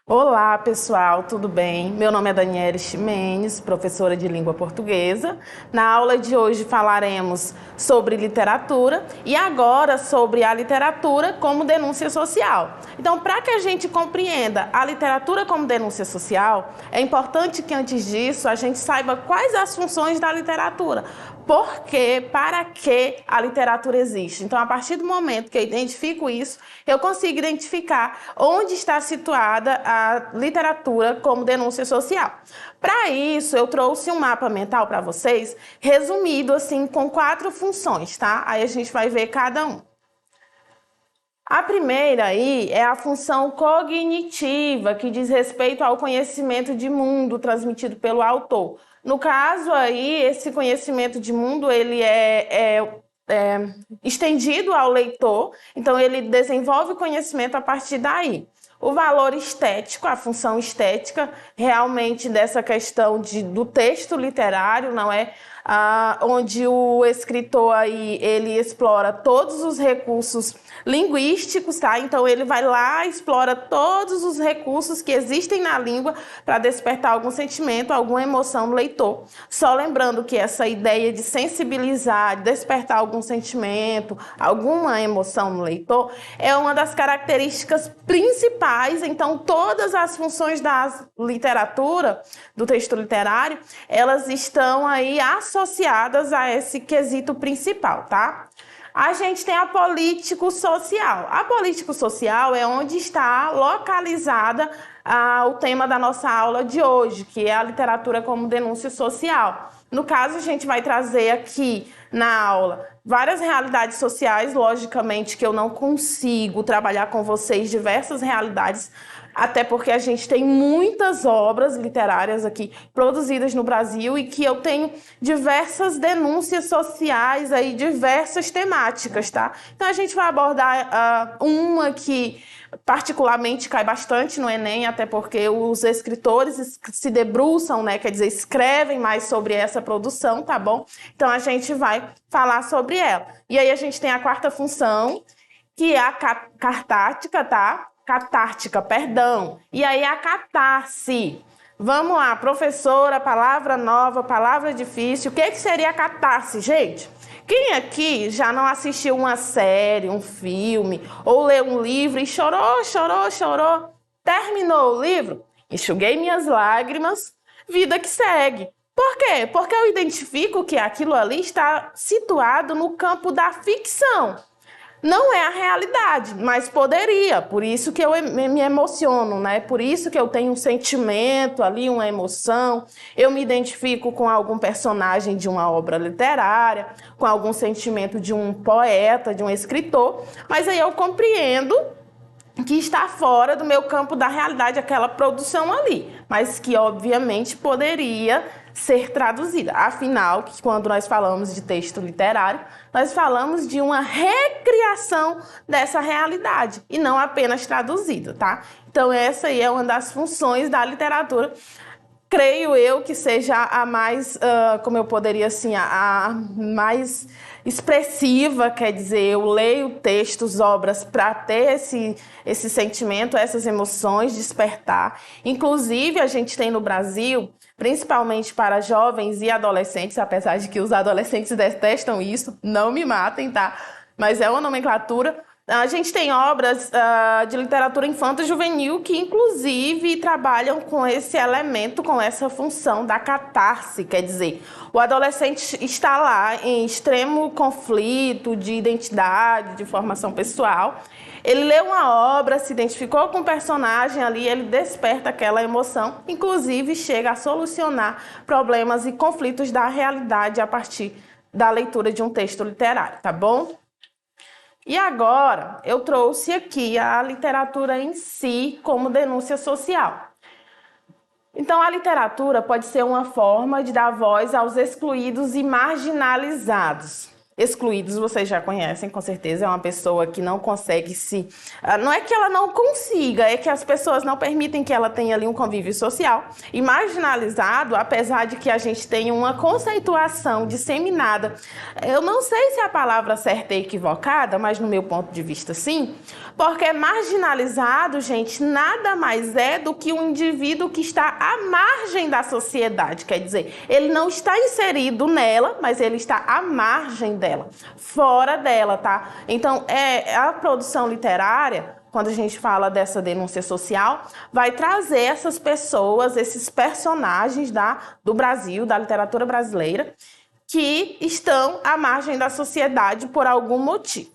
Olá, pessoal, tudo bem? Meu nome é Daniela Ximenes, professora de língua portuguesa. Na aula de hoje falaremos sobre literatura e agora sobre a literatura como denúncia social. Então, para que a gente compreenda a literatura como denúncia social, é importante que antes disso a gente saiba quais as funções da literatura. Por quê? Para que a literatura existe? Então, a partir do momento que eu identifico isso, eu consigo identificar onde está situada a literatura como denúncia social. Para isso, eu trouxe um mapa mental para vocês, resumido assim, com 4 funções, tá? Aí a gente vai ver cada um. A primeira aí é a função cognitiva, que diz respeito ao conhecimento de mundo transmitido pelo autor. No caso aí, esse conhecimento de mundo, ele é estendido ao leitor, então ele desenvolve conhecimento a partir daí. O valor estético, a função estética, realmente dessa questão do texto literário, não é? Onde o escritor aí, ele explora todos os recursos linguísticos, tá? Então ele vai lá, explora todos os recursos que existem na língua para despertar algum sentimento, alguma emoção no leitor. Só lembrando que essa ideia de sensibilizar, de despertar algum sentimento, alguma emoção no leitor, é uma das características principais. Então todas as funções da literatura, do texto literário, elas estão aí associadas a esse quesito principal, tá? A gente tem a político-social. A político-social é onde está localizada o tema da nossa aula de hoje, que é a literatura como denúncia social. No caso, a gente vai trazer aqui na aula várias realidades sociais, logicamente que eu não consigo trabalhar com vocês diversas realidades, até porque a gente tem muitas obras literárias aqui produzidas no Brasil e que eu tenho diversas denúncias sociais aí, diversas temáticas, tá? Então a gente vai abordar uma que particularmente cai bastante no Enem, até porque os escritores se debruçam, né, quer dizer, escrevem mais sobre essa produção, tá bom? Então a gente vai falar sobre ela. E aí a gente tem a quarta função, que é a catártica, tá? Catártica, perdão. E aí a catarse. Vamos lá, professora, palavra nova, palavra difícil. O que seria a catarse, gente? Quem aqui já não assistiu uma série, um filme, ou leu um livro e chorou, chorou, chorou? Terminou o livro? Enxuguei minhas lágrimas, vida que segue. Por quê? Porque eu identifico que aquilo ali está situado no campo da ficção. Não é a realidade, mas poderia. Por isso que eu me emociono, né? Por isso que eu tenho um sentimento ali, uma emoção. Eu me identifico com algum personagem de uma obra literária, com algum sentimento de um poeta, de um escritor. Mas aí eu compreendo que está fora do meu campo da realidade aquela produção ali, mas que obviamente poderia ser traduzida. Afinal, quando nós falamos de texto literário, nós falamos de uma recriação dessa realidade e não apenas traduzida, tá? Então essa aí é uma das funções da literatura. Creio eu que seja a mais, como eu poderia assim, a mais expressiva, quer dizer, eu leio textos, obras para ter esse sentimento, essas emoções, despertar. Inclusive, a gente tem no Brasil, principalmente para jovens e adolescentes, apesar de que os adolescentes detestam isso, não me matem, tá? Mas é uma nomenclatura. A gente tem obras de literatura infanto-juvenil que, inclusive, trabalham com esse elemento, com essa função da catarse, quer dizer, o adolescente está lá em extremo conflito de identidade, de formação pessoal. Ele lê uma obra, se identificou com o personagem ali, ele desperta aquela emoção, inclusive chega a solucionar problemas e conflitos da realidade a partir da leitura de um texto literário, tá bom? E agora eu trouxe aqui a literatura em si como denúncia social. Então a literatura pode ser uma forma de dar voz aos excluídos e marginalizados. Excluídos, vocês já conhecem, com certeza, é uma pessoa que não consegue se... Não é que ela não consiga, é que as pessoas não permitem que ela tenha ali um convívio social. E marginalizado, apesar de que a gente tem uma conceituação disseminada, eu não sei se a palavra certa é equivocada, mas no meu ponto de vista, sim, porque marginalizado, gente, nada mais é do que um indivíduo que está à margem da sociedade, quer dizer, ele não está inserido nela, mas ele está à margem dela, fora dela, tá? Então, a produção literária, quando a gente fala dessa denúncia social, vai trazer essas pessoas, esses personagens do Brasil, da literatura brasileira, que estão à margem da sociedade por algum motivo.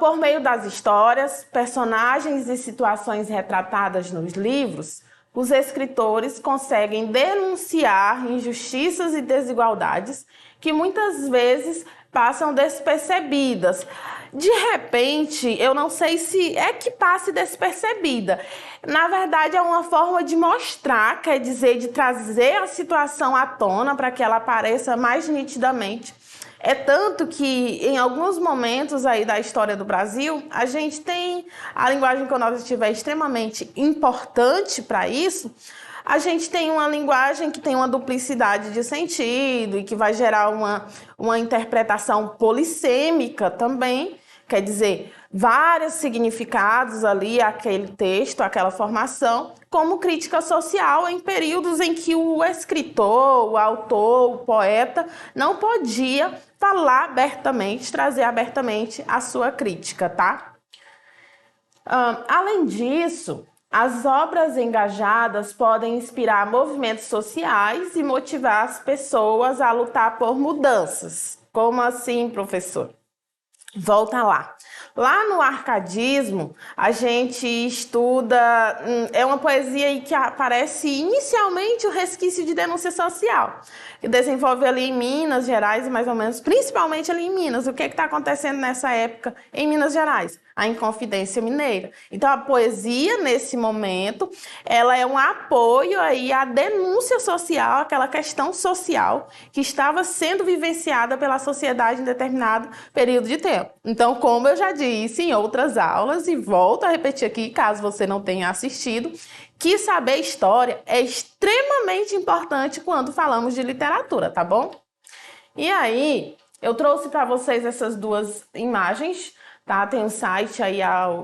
Por meio das histórias, personagens e situações retratadas nos livros, os escritores conseguem denunciar injustiças e desigualdades que muitas vezes passam despercebidas. De repente, eu não sei se é que passe despercebida. Na verdade, é uma forma de mostrar, quer dizer, de trazer a situação à tona para que ela apareça mais nitidamente. É tanto que, em alguns momentos aí da história do Brasil, a gente tem a linguagem conotativa extremamente importante para isso. A gente tem uma linguagem que tem uma duplicidade de sentido e que vai gerar uma interpretação polissêmica também, quer dizer, vários significados ali, aquele texto, aquela formação, como crítica social em períodos em que o escritor, o autor, o poeta não podia falar abertamente, trazer abertamente a sua crítica, tá? Além disso, as obras engajadas podem inspirar movimentos sociais e motivar as pessoas a lutar por mudanças. Como assim, professor? Volta lá. Lá no arcadismo, a gente estuda, é uma poesia em que aparece inicialmente o resquício de denúncia social, que desenvolve ali em Minas Gerais, mais ou menos, principalmente ali em Minas. O que está acontecendo nessa época em Minas Gerais? A Inconfidência Mineira. Então, a poesia, nesse momento, ela é um apoio aí à denúncia social, aquela questão social que estava sendo vivenciada pela sociedade em determinado período de tempo. Então, como eu já disse em outras aulas, e volto a repetir aqui, caso você não tenha assistido, que saber história é extremamente importante quando falamos de literatura, tá bom? E aí, eu trouxe para vocês essas duas imagens, tá? Tem um site aí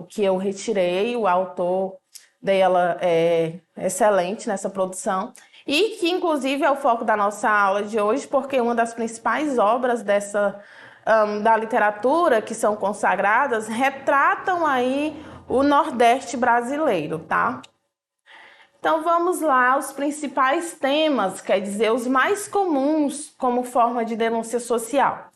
que eu retirei, o autor dela é excelente nessa produção, e que inclusive é o foco da nossa aula de hoje, porque uma das principais obras da literatura que são consagradas retratam aí o Nordeste brasileiro, tá? Então vamos lá, os principais temas, quer dizer, os mais comuns como forma de denúncia social.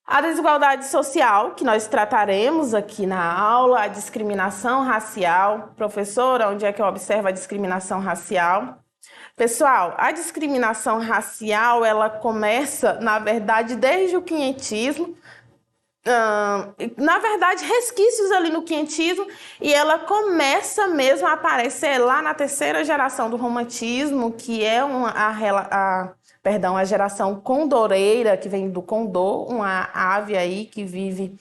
A desigualdade social, que nós trataremos aqui na aula, a discriminação racial. Professora, onde é que eu observo a discriminação racial? Pessoal, a discriminação racial, ela começa, na verdade, desde o quinhentismo, na verdade, resquícios ali no quinhentismo, e ela começa mesmo a aparecer lá na terceira geração do romantismo, que é a geração condoreira, que vem do condor, uma ave aí que vive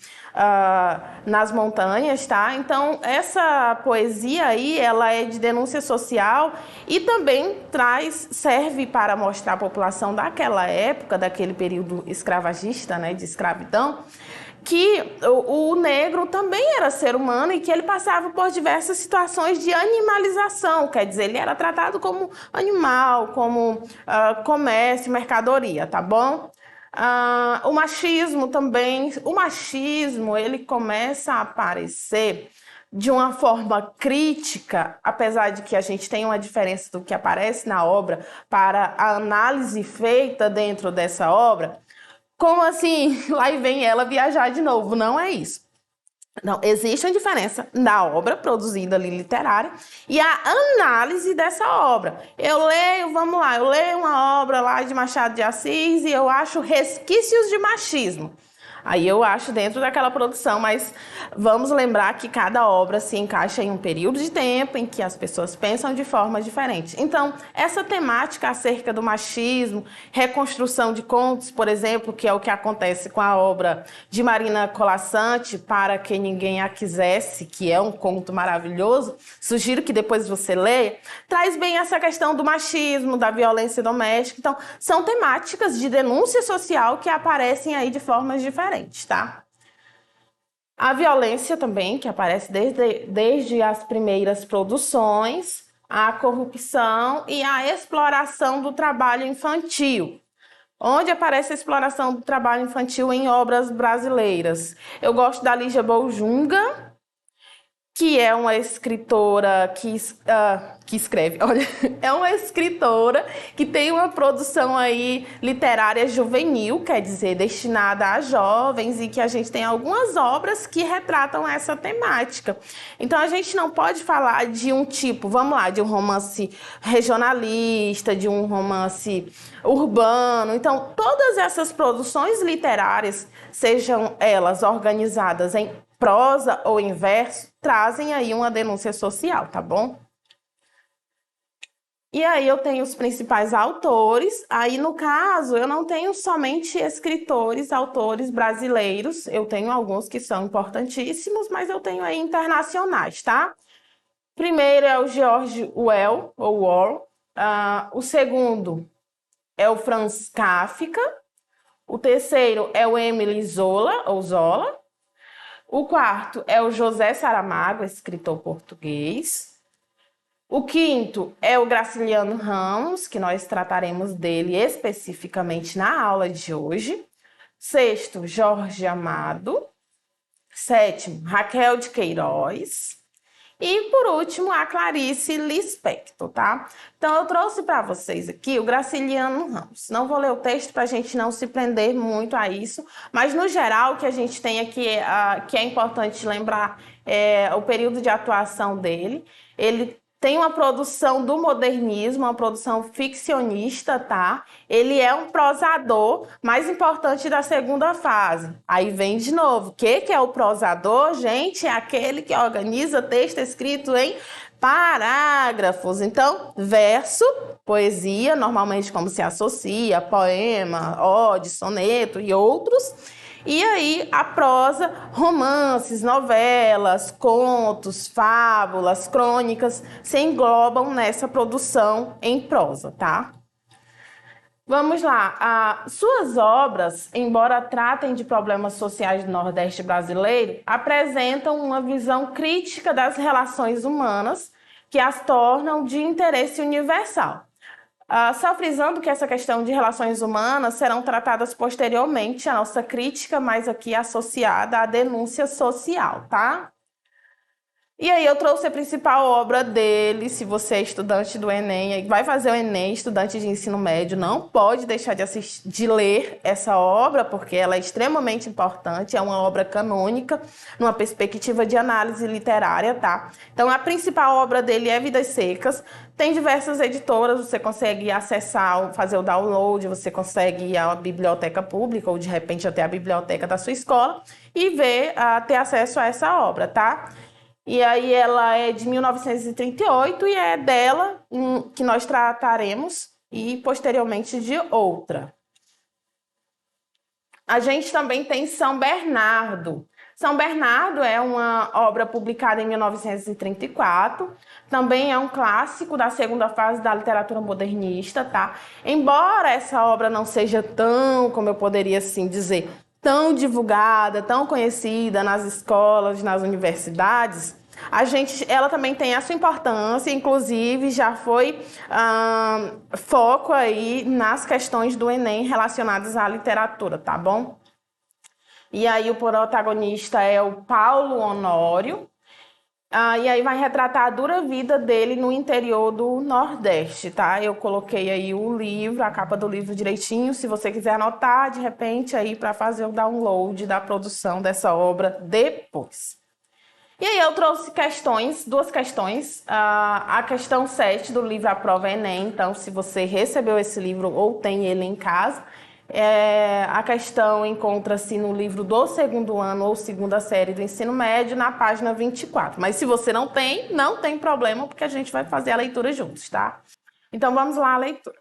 nas montanhas, tá? Então, essa poesia aí, ela é de denúncia social e também serve para mostrar à população daquela época, daquele período escravagista, né, de escravidão, que o negro também era ser humano e que ele passava por diversas situações de animalização, quer dizer, ele era tratado como animal, como comércio, mercadoria, tá bom? O machismo também, ele começa a aparecer de uma forma crítica, apesar de que a gente tem uma diferença do que aparece na obra para a análise feita dentro dessa obra. Como assim? Lá e vem ela viajar de novo. Não é isso. Não, existe uma diferença da obra produzida ali literária e a análise dessa obra. Eu leio uma obra lá de Machado de Assis e eu acho resquícios de machismo. Aí eu acho dentro daquela produção, mas vamos lembrar que cada obra se encaixa em um período de tempo em que as pessoas pensam de forma diferente. Então, essa temática acerca do machismo, reconstrução de contos, por exemplo, que é o que acontece com a obra de Marina Colasanti, Para Que Ninguém a Quisesse, que é um conto maravilhoso, sugiro que depois você leia, traz bem essa questão do machismo, da violência doméstica. Então, são temáticas de denúncia social que aparecem aí de formas diferentes, tá? A violência também, que aparece desde as primeiras produções, a corrupção e a exploração do trabalho infantil. Onde aparece a exploração do trabalho infantil em obras brasileiras? Eu gosto da Lígia Boljunga, que é uma escritora que escreve, olha, é uma escritora que tem uma produção aí literária juvenil, quer dizer, destinada a jovens, e que a gente tem algumas obras que retratam essa temática. Então a gente não pode falar de um tipo, vamos lá, de um romance regionalista, de um romance urbano. Então todas essas produções literárias, sejam elas organizadas em prosa ou em verso, trazem aí uma denúncia social, tá bom? E aí eu tenho os principais autores. Aí, no caso, eu não tenho somente escritores, autores brasileiros. Eu tenho alguns que são importantíssimos, mas eu tenho aí internacionais, tá? Primeiro é o George Orwell, ou Orwell. O segundo é o Franz Kafka. O terceiro é o Emile Zola, ou Zola. O quarto é o José Saramago, escritor português. O quinto é o Graciliano Ramos, que nós trataremos dele especificamente na aula de hoje. Sexto, Jorge Amado. Sétimo, Raquel de Queiroz. E, por último, a Clarice Lispector, tá? Então, eu trouxe para vocês aqui o Graciliano Ramos. Não vou ler o texto para a gente não se prender muito a isso, mas, no geral, o que a gente tem aqui, que é importante lembrar, é o período de atuação dele. Ele tem uma produção do modernismo, uma produção ficcionista, tá? Ele é um prosador mais importante da segunda fase. Aí vem de novo. O que é o prosador, gente? É aquele que organiza texto escrito em parágrafos. Então, verso, poesia, normalmente como se associa, poema, ode, soneto e outros. E aí, a prosa, romances, novelas, contos, fábulas, crônicas, se englobam nessa produção em prosa, tá? Vamos lá. Suas obras, embora tratem de problemas sociais do Nordeste brasileiro, apresentam uma visão crítica das relações humanas que as tornam de interesse universal. Só frisando que essa questão de relações humanas serão tratadas posteriormente, a nossa crítica, mas aqui associada à denúncia social, tá? E aí eu trouxe a principal obra dele. Se você é estudante do Enem, vai fazer o Enem, estudante de ensino médio, não pode deixar de ler essa obra, porque ela é extremamente importante, é uma obra canônica, numa perspectiva de análise literária, tá? Então, a principal obra dele é Vidas Secas. Tem diversas editoras, você consegue acessar, fazer o download, você consegue ir à biblioteca pública, ou de repente até a biblioteca da sua escola, e ter acesso a essa obra, tá? E aí ela é de 1938 e é dela que nós trataremos, e posteriormente de outra. A gente também tem São Bernardo. São Bernardo é uma obra publicada em 1934, também é um clássico da segunda fase da literatura modernista, tá? Embora essa obra não seja tão, como eu poderia assim dizer, tão divulgada, tão conhecida nas escolas, nas universidades, ela também tem a sua importância, inclusive já foi foco aí nas questões do Enem relacionadas à literatura, tá bom? E aí o protagonista é o Paulo Honório, e aí vai retratar a dura vida dele no interior do Nordeste, tá? Eu coloquei aí o livro, a capa do livro direitinho, se você quiser anotar, de repente, aí para fazer o download da produção dessa obra depois. E aí eu trouxe duas questões. A questão 7 do livro A Prova Enem, então se você recebeu esse livro ou tem ele em casa, A questão encontra-se no livro do segundo ano ou segunda série do ensino médio, na página 24. Mas se você não tem problema, porque a gente vai fazer a leitura juntos, tá? Então vamos lá, a leitura.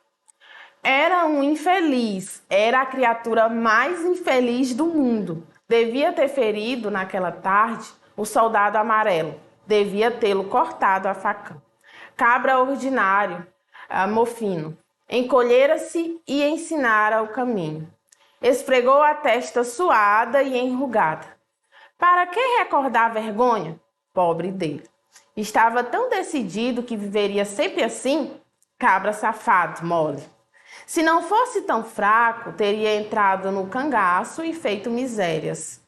Era um infeliz, era a criatura mais infeliz do mundo. Devia ter ferido naquela tarde o soldado amarelo. Devia tê-lo cortado a facão. Cabra ordinário, mofino, encolhera-se e ensinara o caminho. Esfregou a testa suada e enrugada. Para que recordar a vergonha? Pobre dele. Estava tão decidido que viveria sempre assim? Cabra safado, mole. Se não fosse tão fraco, teria entrado no cangaço e feito misérias.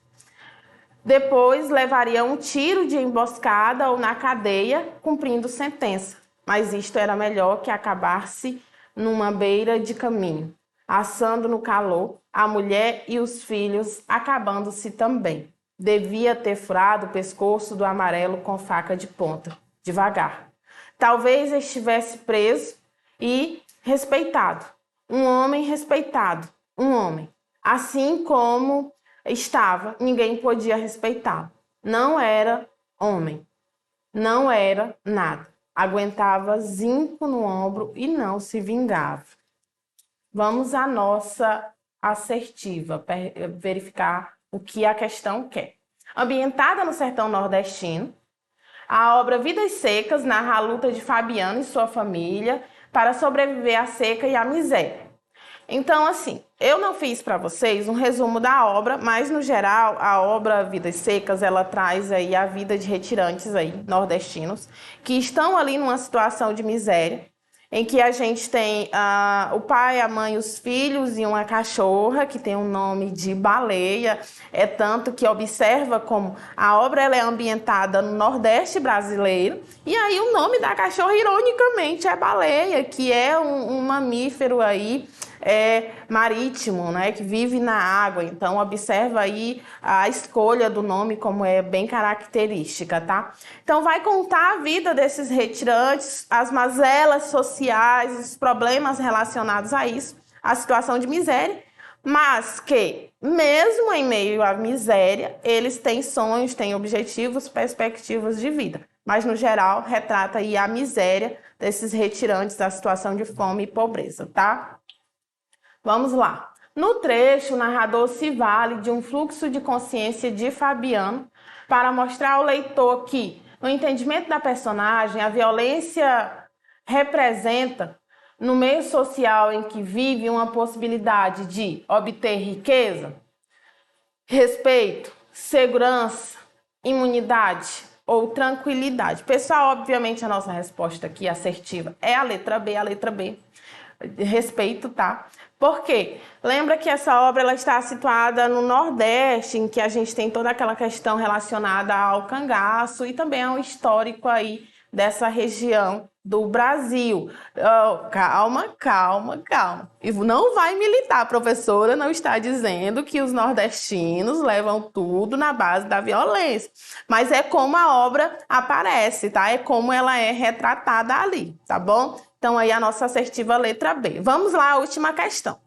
Depois levaria um tiro de emboscada ou na cadeia, cumprindo sentença. Mas isto era melhor que acabar-se numa beira de caminho, assando no calor, a mulher e os filhos, acabando-se também. Devia ter furado o pescoço do amarelo com faca de ponta, devagar. Talvez estivesse preso e respeitado. Um homem respeitado, um homem. Assim como estava, ninguém podia respeitá-lo. Não era homem, não era nada. Aguentava zinco no ombro e não se vingava. Vamos à nossa assertiva, verificar o que a questão quer. Ambientada no sertão nordestino, a obra Vidas Secas narra a luta de Fabiano e sua família para sobreviver à seca e à miséria. Então, assim, eu não fiz para vocês um resumo da obra, mas, no geral, a obra Vidas Secas, ela traz aí a vida de retirantes aí, nordestinos, que estão ali numa situação de miséria, em que a gente tem o pai, a mãe, os filhos e uma cachorra, que tem o nome de Baleia. É tanto que observa como a obra ela é ambientada no Nordeste brasileiro. E aí o nome da cachorra, ironicamente, é Baleia, que é um mamífero aí, marítimo, né, que vive na água. Então observa aí a escolha do nome como é bem característica, tá? Então vai contar a vida desses retirantes, as mazelas sociais, os problemas relacionados a isso, a situação de miséria, mas que mesmo em meio à miséria, eles têm sonhos, têm objetivos, perspectivas de vida. Mas no geral retrata aí a miséria desses retirantes, da situação de fome e pobreza, tá? Vamos lá. No trecho, o narrador se vale de um fluxo de consciência de Fabiano para mostrar ao leitor que, no entendimento da personagem, a violência representa, no meio social em que vive, uma possibilidade de obter riqueza, respeito, segurança, imunidade ou tranquilidade. Pessoal, obviamente a nossa resposta aqui assertiva é a letra B, respeito, tá? Por quê? Lembra que essa obra ela está situada no Nordeste, em que a gente tem toda aquela questão relacionada ao cangaço e também ao histórico aí dessa região do Brasil. Oh, calma. E não vai militar, a professora não está dizendo que os nordestinos levam tudo na base da violência, mas é como a obra aparece, tá? É como ela é retratada ali, tá bom? Então, aí a nossa assertiva letra B. Vamos lá, a última questão.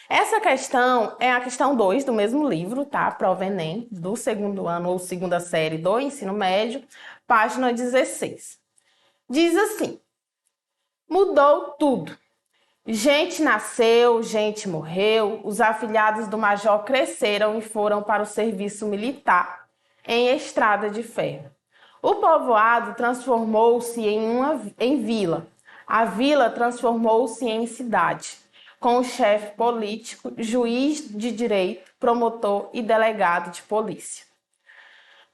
Essa questão é a questão 2 do mesmo livro, tá? Prova Enem, do segundo ano ou segunda série do ensino médio, página 16. Diz assim: mudou tudo. Gente nasceu, gente morreu, os afilhados do major cresceram e foram para o serviço militar em estrada de ferro. O povoado transformou-se em vila. A vila transformou-se em cidade, com o chefe político, juiz de direito, promotor e delegado de polícia.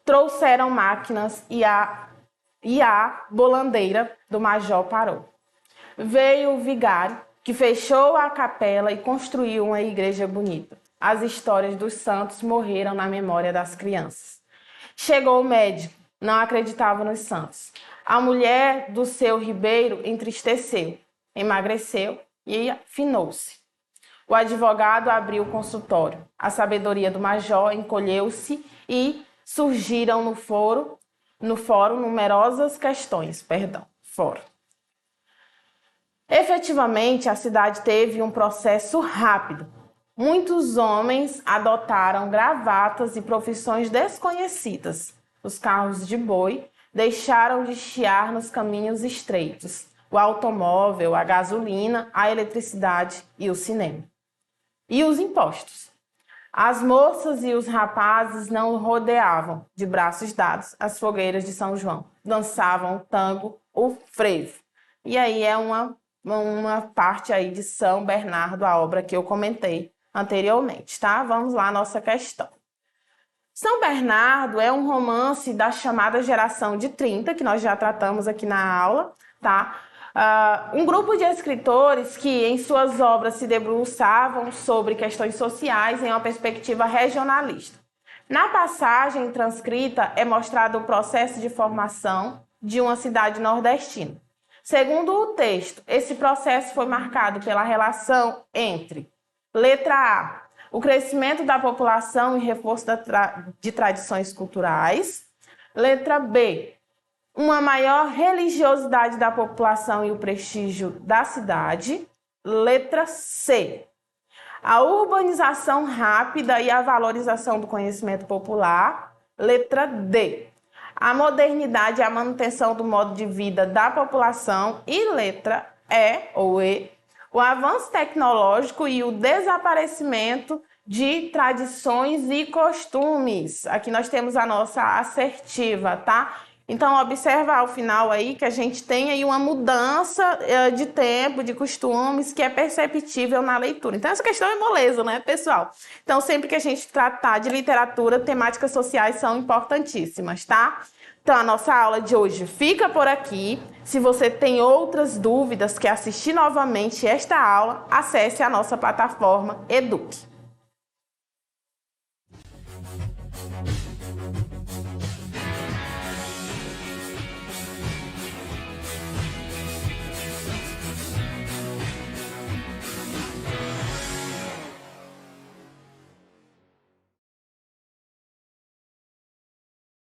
Trouxeram máquinas e a bolandeira do major parou. Veio o vigário, que fechou a capela e construiu uma igreja bonita. As histórias dos santos morreram na memória das crianças. Chegou o médico, não acreditava nos santos. A mulher do seu Ribeiro entristeceu, emagreceu e afinou-se. O advogado abriu o consultório. A sabedoria do major encolheu-se e surgiram no fórum numerosas questões. Fórum. Efetivamente, a cidade teve um processo rápido. Muitos homens adotaram gravatas e profissões desconhecidas. Os carros de boi deixaram de chiar nos caminhos estreitos. O automóvel, a gasolina, a eletricidade e o cinema. E os impostos. As moças e os rapazes não rodeavam, de braços dados, as fogueiras de São João. Dançavam o tango, o frevo. E aí é uma parte aí de São Bernardo, a obra que eu comentei anteriormente, tá? Vamos lá, nossa questão. São Bernardo é um romance da chamada geração de 30, que nós já tratamos aqui na aula, tá? Um grupo de escritores que em suas obras se debruçavam sobre questões sociais em uma perspectiva regionalista. Na passagem transcrita é mostrado o processo de formação de uma cidade nordestina. Segundo o texto, esse processo foi marcado pela relação entre letra A, o crescimento da população e reforço de tradições culturais. Letra B, uma maior religiosidade da população e o prestígio da cidade. Letra C, a urbanização rápida e a valorização do conhecimento popular. Letra D, a modernidade e a manutenção do modo de vida da população. E letra E, ou E, o avanço tecnológico e o desaparecimento de tradições e costumes. Aqui nós temos a nossa assertiva, tá? Então, observa ao final aí que a gente tem aí uma mudança de tempo, de costumes, que é perceptível na leitura. Então, essa questão é moleza, né, pessoal? Então, sempre que a gente tratar de literatura, temáticas sociais são importantíssimas, tá? Então, a nossa aula de hoje fica por aqui. Se você tem outras dúvidas, quer assistir novamente esta aula, acesse a nossa plataforma Eduque.